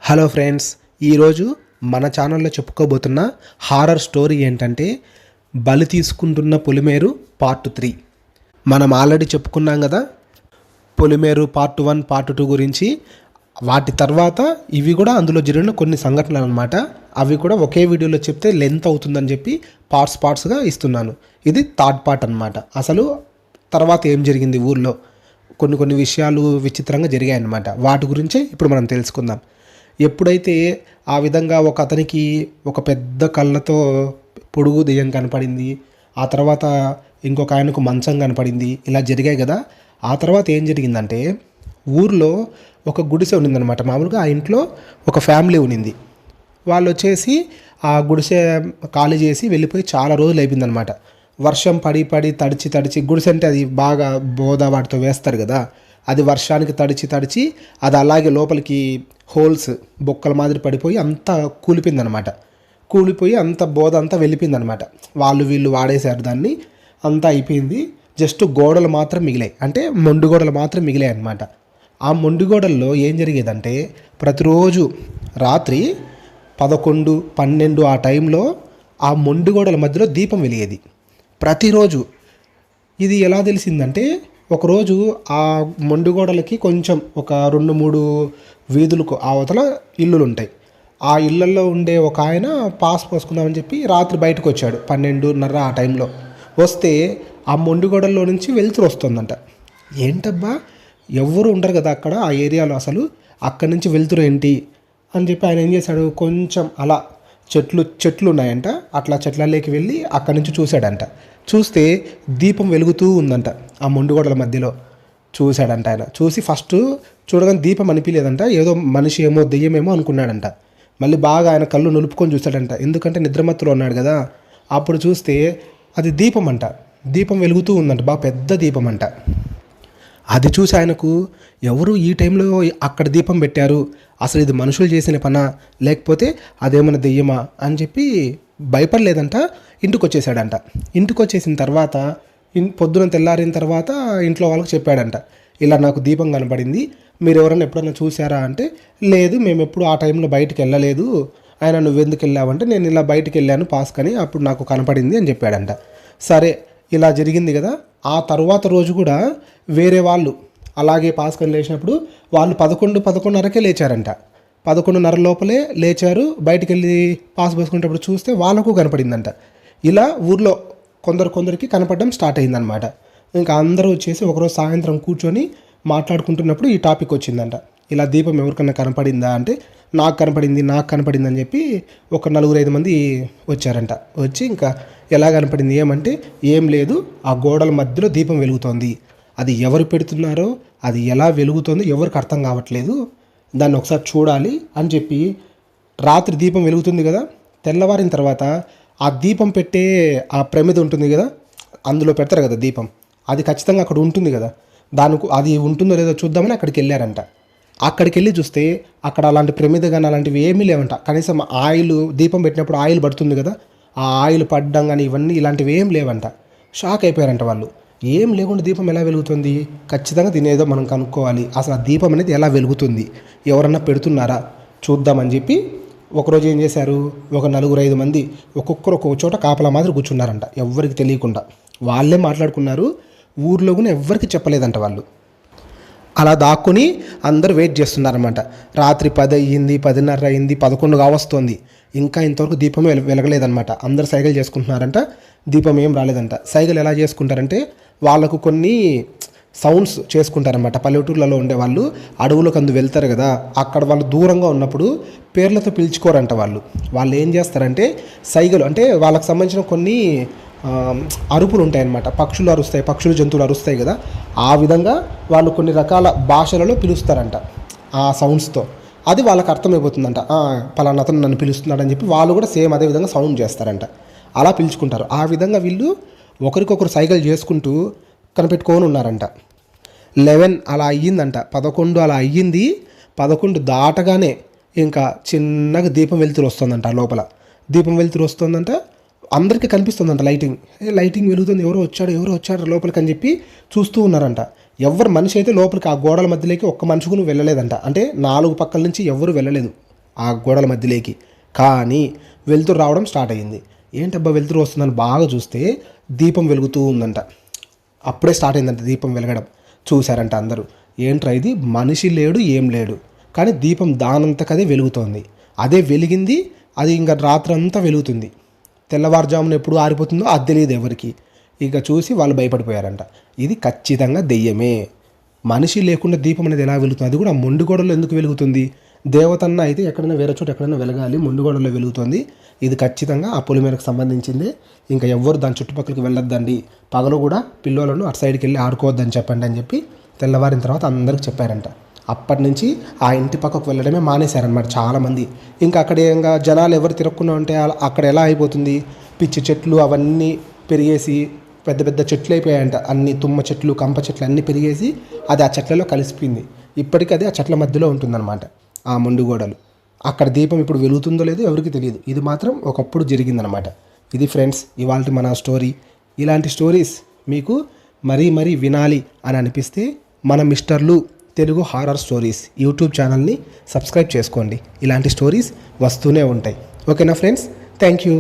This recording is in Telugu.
హలో ఫ్రెండ్స్, ఈరోజు మన ఛానల్లో చెప్పుకోబోతున్న హారర్ స్టోరీ ఏంటంటే బలి తీసుకుంటున్న పొలిమేరు పార్ట్ 3. మనం ఆల్రెడీ చెప్పుకున్నాం కదా పొలిమేరు పార్ట్ 1 పార్ట్ 2 గురించి. వాటి తర్వాత ఇవి కూడా అందులో జరిగిన కొన్ని సంఘటనలు అన్నమాట. అవి కూడా ఒకే వీడియోలో చెప్తే లెంత్ అవుతుందని చెప్పి పార్ట్స్గా ఇస్తున్నాను. ఇది థర్డ్ పార్ట్ అన్నమాట. అసలు తర్వాత ఏం జరిగింది ఊర్లో కొన్ని విషయాలు విచిత్రంగా జరిగాయన్నమాట. వాటి గురించే ఇప్పుడు మనం తెలుసుకుందాం. ఎప్పుడైతే ఆ విధంగా ఒక అతనికి ఒక పెద్ద కళ్ళతో పొడుగు దెయ్యం కనపడింది, ఆ తర్వాత ఇంకొక ఆయనకు మంచం కనపడింది, ఇలా జరిగాయి కదా. ఆ తర్వాత ఏం జరిగిందంటే ఊర్లో ఒక గుడిసె ఉన్నిందనమాట. మామూలుగా ఆ ఇంట్లో ఒక ఫ్యామిలీ ఉన్నింది. వాళ్ళు వచ్చేసి ఆ గుడిసె ఖాళీ చేసి వెళ్ళిపోయి చాలా రోజులు అయిపోయిందనమాట. వర్షం పడి తడిచి గుడిసె అంటే అది బాగా బోద వాటితో వేస్తారు కదా, అది వర్షానికి తడిచి అది అలాగే లోపలికి హోల్స్ బొక్కల మాదిరి పడిపోయి అంతా కూలిపోయి అంత బోధ అంతా వెళ్ళిపోయిందనమాట. వీళ్ళు వాడేశారు దాన్ని, అంతా అయిపోయింది. జస్ట్ గోడలు మాత్రం మిగిలాయి, అంటే మొండి గోడలు మాత్రం మిగిలాయి అనమాట. ఆ మొండి గోడల్లో ఏం జరిగేదంటే ప్రతిరోజు రాత్రి 11, 12 ఆ టైంలో ఆ మొండి గోడల మధ్యలో దీపం వెలిగేది ప్రతిరోజు. ఇది ఎలా తెలిసిందంటే ఒకరోజు ఆ మొండిగోడలకి కొంచెం ఒక 2-3 వీధులకు అవతల ఇల్లులు ఉంటాయి. ఆ ఇళ్ళల్లో ఉండే ఒక ఆయన పాస్ పోసుకుందామని చెప్పి రాత్రి బయటకు వచ్చాడు 12:30 ఆ టైంలో. వస్తే ఆ మొండిగోడల్లో నుంచి వెలుతురు వస్తుందంట. ఏంటబ్బా, ఎవరు ఉండరు కదా అక్కడ ఆ ఏరియాలో, అసలు అక్కడి నుంచి వెలుతురు ఏంటి అని చెప్పి ఆయన ఏం చేశాడు, కొంచెం అలా చెట్లు ఉన్నాయంట, అట్లా చెట్లలోకి వెళ్ళి అక్కడి నుంచి చూశాడంట. చూస్తే దీపం వెలుగుతూ ఉందంట ఆ మొండిగోడల మధ్యలో. చూశాడంట ఆయన. చూసి ఫస్ట్ చూడగానే దీపం అనిపించలేదంట, ఏదో మనిషి ఏమో దెయ్యమేమో అనుకున్నాడంట. మళ్ళీ బాగా ఆయన కళ్ళు నులుపుకొని చూశాడంట, ఎందుకంటే నిద్రమత్తులో ఉన్నాడు కదా. అప్పుడు చూస్తే అది దీపం అంట, దీపం వెలుగుతూ ఉందంట, బాగా పెద్ద దీపం అంట. అది చూసి ఆయనకు ఎవరు ఈ టైంలో అక్కడ దీపం పెట్టారు, అసలు ఇది మనుషులు చేసిన పనా లేకపోతే అదేమైనా దెయ్యమా అని చెప్పి భయపడలేదంట. ఇంటికి వచ్చేసాడంట. ఇంటికి వచ్చేసిన తర్వాత పొద్దున తెల్లారిన తర్వాత ఇంట్లో వాళ్ళకి చెప్పాడంట, ఇలా నాకు దీపం కనపడింది, మీరు ఎవరైనా ఎప్పుడైనా చూసారా అంటే, లేదు మేము ఎప్పుడు ఆ టైంలో బయటికి వెళ్ళలేదు. ఆయన నువ్వెందుకు వెళ్ళావంటే, నేను ఇలా బయటికి వెళ్ళాను పాస్కని, అప్పుడు నాకు కనపడింది అని చెప్పాడంట. సరే, ఇలా జరిగింది కదా. ఆ తర్వాత రోజు కూడా వేరే వాళ్ళు అలాగే పాస్కని లేచినప్పుడు వాళ్ళు 11-11:30కే లేచారంట. 11:30 లోపలే లేచారు. బయటికి వెళ్ళి పాస్ పోసుకునేటప్పుడు చూస్తే వాళ్ళకు కనపడిందంట. ఇలా ఊర్లో కొందరికి కనపడడం స్టార్ట్ అయిందనమాట. ఇంకా అందరూ వచ్చేసి ఒకరోజు సాయంత్రం కూర్చొని మాట్లాడుకుంటున్నప్పుడు ఈ టాపిక్ వచ్చిందంట. ఇలా దీపం ఎవరికన్నా కనపడిందా అంటే, నాకు కనపడింది అని చెప్పి ఒక 4-5 మంది వచ్చారంట. వచ్చి ఇంకా ఎలా కనపడింది ఏమంటే, ఏం లేదు, ఆ గోడల మధ్యలో దీపం వెలుగుతోంది, అది ఎవరు పెడుతున్నారో, అది ఎలా వెలుగుతుందో ఎవరికి అర్థం కావట్లేదు, దాన్ని ఒకసారి చూడాలి అని చెప్పి. రాత్రి దీపం వెలుగుతుంది కదా, తెల్లవారిన తర్వాత ఆ దీపం పెట్టే ఆ ప్రమిద ఉంటుంది కదా, అందులో పెడతారు కదా దీపం, అది ఖచ్చితంగా అక్కడ ఉంటుంది కదా, అది ఉంటుందో లేదో చూద్దామని అక్కడికి వెళ్ళారంట. అక్కడికి వెళ్ళి చూస్తే అక్కడ అలాంటి ప్రమిద కానీ అలాంటివి ఏమీ లేవంట. కనీసం ఆయిల్ దీపం పెట్టినప్పుడు ఆయిల్ పడుతుంది కదా, ఆ ఆయిల్ పడ్డం కానీ ఇవన్నీ ఇలాంటివి ఏం లేవంట. షాక్ అయిపోయారంట వాళ్ళు. ఏం లేకుండా దీపం ఎలా వెలుగుతుంది, ఖచ్చితంగా తినేదో మనం కనుక్కోవాలి, అసలు ఆ దీపం అనేది ఎలా వెలుగుతుంది, ఎవరన్నా పెడుతున్నారా చూద్దామని చెప్పి ఒకరోజు ఏం చేశారు, ఒక 4-5 మంది ఒక్కొక్కరు ఒక్కొక్క చోట కాపలా మాదిరి కూర్చున్నారంట. ఎవ్వరికి తెలియకుండా వాళ్ళే మాట్లాడుకున్నారు. ఊర్లో కూడా ఎవ్వరికి చెప్పలేదంట వాళ్ళు. అలా దాక్కుని అందరూ వెయిట్ చేస్తున్నారన్నమాట. రాత్రి 10 అయ్యింది, 10:30 అయింది, 11 కావస్తోంది, ఇంకా ఇంతవరకు దీపం వెలగలేదన్నమాట. అందరు సైకిల్ చేసుకుంటున్నారంట, దీపం ఏం రాలేదంట. సైకిల్ ఎలా చేసుకుంటారంటే వాళ్ళకు కొన్ని సౌండ్స్ చేసుకుంటారన్నమాట. పల్లెటూర్లలో ఉండే వాళ్ళు అడవులకు వెళ్తారు కదా, అక్కడ వాళ్ళు దూరంగా ఉన్నప్పుడు పేర్లతో పిలుచుకోరంట. వాళ్ళు ఏం చేస్తారంటే సైకిల్ అంటే వాళ్ళకి సంబంధించిన కొన్ని అరుపులు ఉంటాయన్నమాట. పక్షులు అరుస్తాయి, జంతువులు అరుస్తాయి కదా, ఆ విధంగా వాళ్ళు కొన్ని రకాల భాషలలో పిలుస్తారంట ఆ సౌండ్స్తో. అది వాళ్ళకి అర్థమైపోతుందంట, పలానా అతను నన్ను పిలుస్తున్నాడని చెప్పి వాళ్ళు కూడా సేమ్ అదే విధంగా సౌండ్ చేస్తారంట. అలా పిలుచుకుంటారు. ఆ విధంగా వీళ్ళు ఒకరికొకరు సైకిల్ చేసుకుంటూ కనిపెట్టుకొని ఉన్నారంట. 11 అలా అయ్యిందంట, 11 అలా అయ్యింది. 11 దాటగానే ఇంకా చిన్నగా దీపం వెలుతురు వస్తుందంట. లోపల దీపం వెలుతురు వస్తుందంట, అందరికీ కనిపిస్తుందంట. లైటింగ్ వెలుగుతుంది, ఎవరో వచ్చాడు లోపలికి అని చెప్పి చూస్తూ ఉన్నారంట. ఎవరు మనిషి అయితే లోపలికి ఆ గోడల మధ్యలోకి ఒక్క మనిషి కూడా వెళ్ళలేదంట. అంటే 4 పక్కల నుంచి ఎవరు వెళ్ళలేదు. ఆ గోడల మధ్యలోకి. కానీ వెలుతురు రావడం స్టార్ట్ అయ్యింది. ఏంటబ్బా వెలుతురు వస్తుందని బాగా చూస్తే దీపం వెలుగుతూ ఉందంట. అప్పుడే స్టార్ట్ అయిందంట దీపం వెలగడం. చూశారంట అందరూ, ఏంట్రా ఇది, మనిషి లేడు ఏం లేడు, కానీ దీపం దానంతకదే వెలుగుతోంది. అదే వెలిగింది, అది ఇంకా రాత్రంతా వెలుగుతుంది. తెల్లవారుజామున ఎప్పుడు ఆరిపోతుందో అది తెలియదు ఎవరికి. ఇక చూసి వాళ్ళు భయపడిపోయారంట. ఇది ఖచ్చితంగా దెయ్యమే. మనిషి లేకుండా దీపం అనేది ఎలా వెలుగుతుంది, అది కూడా మొండిగోడలో ఎందుకు వెలుగుతుంది? దేవతన్న అయితే ఎక్కడైనా వేరే చోట ఎక్కడైనా వెలగాలి, మొండిగోడలో వెలుగుతుంది. ఇది ఖచ్చితంగా ఆ పొలిమేరకు సంబంధించింది. ఇంకా ఎవ్వరు దాని చుట్టుపక్కలకి వెళ్ళొద్దండి, పగలు కూడా పిల్లలను అటు సైడ్కి వెళ్ళి ఆడుకోవద్దని చెప్పండి అని చెప్పి తెల్లవారిన తర్వాత అందరికి చెప్పారంట. అప్పటి నుంచి ఆ ఇంటి పక్కకు వెళ్ళడమే మానేశారనమాట చాలామంది. ఇంకా అక్కడ ఇంకా జనాలు ఎవరు తిరగకుండా ఉంటే అక్కడ ఎలా అయిపోతుంది, పిచ్చి చెట్లు అవన్నీ పెరిగేసి పెద్ద పెద్ద చెట్లు అయిపోయాయంట. అన్ని తుమ్మ చెట్లు, కంప చెట్లు అన్నీ పెరిగేసి అది ఆ చెట్లలో కలిసిపోయింది. ఇప్పటికీ అది ఆ చెట్ల మధ్యలో ఉంటుందన్నమాట ఆ మొండిగోడలు. అక్కడ దీపం ఇప్పుడు వెలుగుతుందో లేదో ఎవరికి తెలియదు. ఇది మాత్రం ఒకప్పుడు జరిగిందనమాట. ఇది ఫ్రెండ్స్ ఇవాళ మన స్టోరీ. ఇలాంటి స్టోరీస్ మీకు మరీ మరీ వినాలి అని అనిపిస్తే మన మిస్టర్లు తెలుగు హారర్ స్టోరీస్ యూట్యూబ్ ఛానల్ని సబ్స్క్రైబ్ చేసుకోండి. ఇలాంటి స్టోరీస్ వస్తూనే ఉంటాయి. ఓకేనా ఫ్రెండ్స్, థ్యాంక్ యూ.